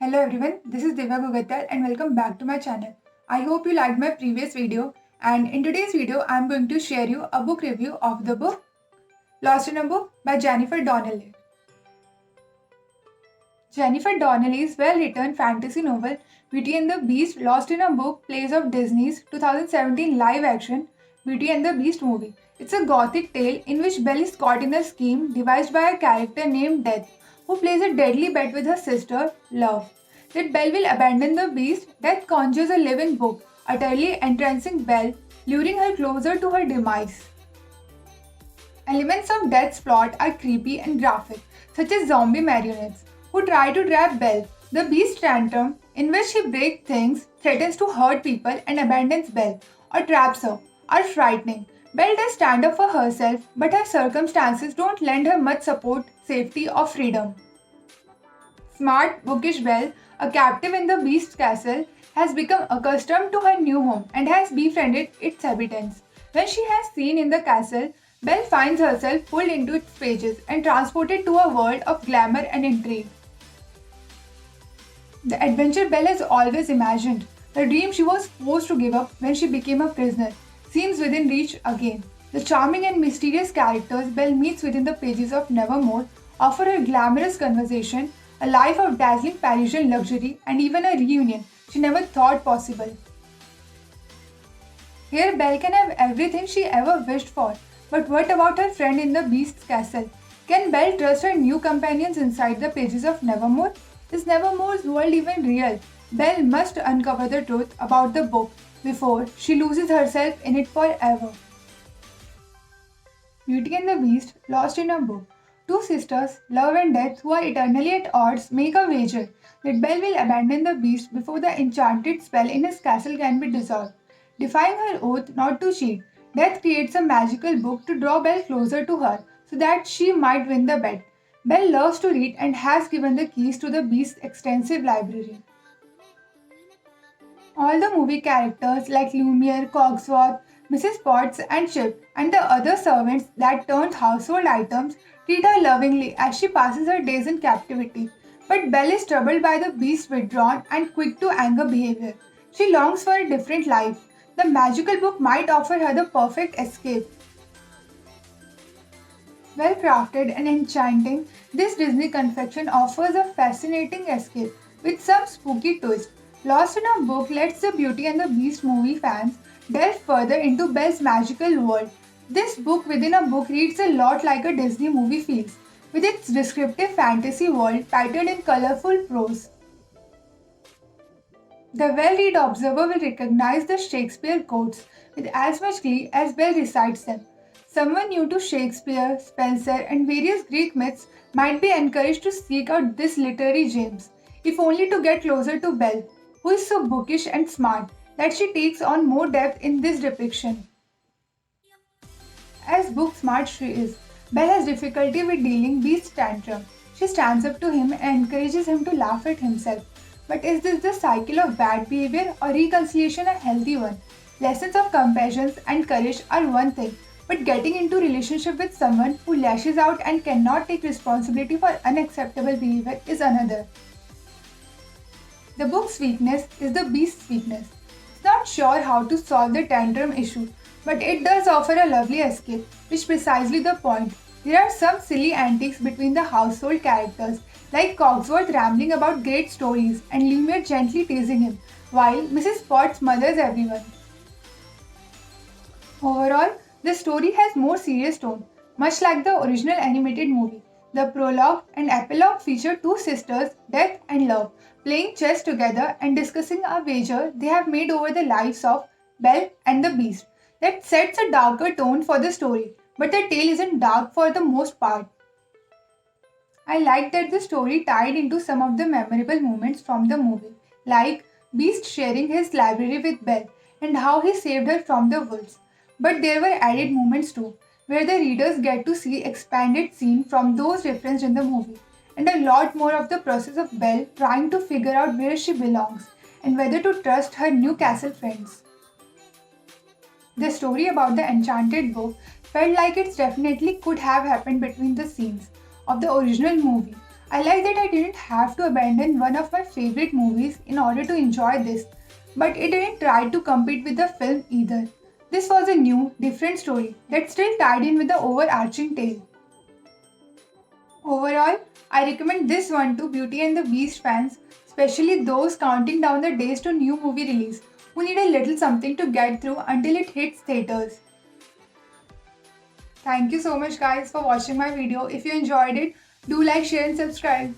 Hello everyone, this is Divya Gugattal and welcome back to my channel. I hope you liked my previous video, and in today's video I am going to share you a book review of the book Lost in a Book by Jennifer Donnelly. Jennifer Donnelly's well-written fantasy novel Beauty and the Beast Lost in a Book plays off Disney's 2017 live-action Beauty and the Beast movie. It's a gothic tale in which Belle is caught in a scheme devised by a character named Death, who plays a deadly bet with her sister, Love, that Belle will abandon the beast. Death conjures a living book, utterly entrancing Belle, luring her closer to her demise. Elements of Death's plot are creepy and graphic, such as zombie marionettes who try to trap Belle. The Beast tantrum, in which he breaks things, threatens to hurt people, and abandons Belle or traps her, are frightening. Belle does stand up for herself, but her circumstances don't lend her much support, safety, or freedom. Smart, bookish Belle, a captive in the Beast's castle, has become accustomed to her new home and has befriended its inhabitants. When she has seen in the castle, Belle finds herself pulled into its pages and transported to a world of glamour and intrigue. The adventure Belle has always imagined, the dream she was forced to give up when she became a prisoner, seems within reach again. The charming and mysterious characters Belle meets within the pages of Nevermore offer her glamorous conversation, a life of dazzling Parisian luxury, and even a reunion she never thought possible. Here, Belle can have everything she ever wished for, but what about her friend in the Beast's castle? Can Belle trust her new companions inside the pages of Nevermore? Is Nevermore's world even real? Belle must uncover the truth about the book before she loses herself in it forever. Beauty and the Beast, Lost in a Book. Two sisters, Love and Death, who are eternally at odds, make a wager that Belle will abandon the Beast before the enchanted spell in his castle can be dissolved. Defying her oath not to cheat, Death creates a magical book to draw Belle closer to her so that she might win the bet. Belle loves to read and has given the keys to the Beast's extensive library. All the movie characters like Lumiere, Cogsworth, Mrs. Potts, and Chip, and the other servants that turned household items treat her lovingly as she passes her days in captivity. But Belle is troubled by the beast's withdrawn and quick to anger behavior. She longs for a different life. The magical book might offer her the perfect escape. Well crafted and enchanting, this Disney confection offers a fascinating escape with some spooky twist. Lost in a Book lets the Beauty and the Beast movie fans delve further into Belle's magical world. This book within a book reads a lot like a Disney movie feels, with its descriptive fantasy world titled in colorful prose. The well-read observer will recognize the Shakespeare quotes with as much glee as Belle recites them. Someone new to Shakespeare, Spenser, and various Greek myths might be encouraged to seek out this literary gems, if only to get closer to Belle, who is so bookish and smart that she takes on more depth in this depiction. As book smart she is, Belle has difficulty with dealing Beast's tantrum. She stands up to him and encourages him to laugh at himself. But is this the cycle of bad behavior or reconciliation a healthy one? Lessons of compassion and courage are one thing, but getting into relationship with someone who lashes out and cannot take responsibility for unacceptable behavior is another. The book's weakness is the beast's weakness. It's not sure how to solve the tantrum issue, but it does offer a lovely escape, which is precisely the point. There are some silly antics between the household characters, like Cogsworth rambling about great stories and Lumiere gently teasing him, while Mrs. Potts mothers everyone. Overall, the story has more serious tone, much like the original animated movie. The prologue and epilogue feature two sisters, Death and Love, playing chess together and discussing a wager they have made over the lives of Belle and the Beast. That sets a darker tone for the story, but the tale isn't dark for the most part. I liked that the story tied into some of the memorable moments from the movie, like Beast sharing his library with Belle and how he saved her from the wolves. But there were added moments too, where the readers get to see expanded scenes from those referenced in the movie, and a lot more of the process of Belle trying to figure out where she belongs and whether to trust her new castle friends. The story about the enchanted book felt like it definitely could have happened between the scenes of the original movie. I like that I didn't have to abandon one of my favorite movies in order to enjoy this, but it didn't try to compete with the film either. This was a new, different story that still tied in with the overarching tale. Overall, I recommend this one to Beauty and the Beast fans, especially those counting down the days to new movie release who need a little something to get through until it hits theaters. Thank you so much guys for watching my video. If you enjoyed it, do like, share and subscribe.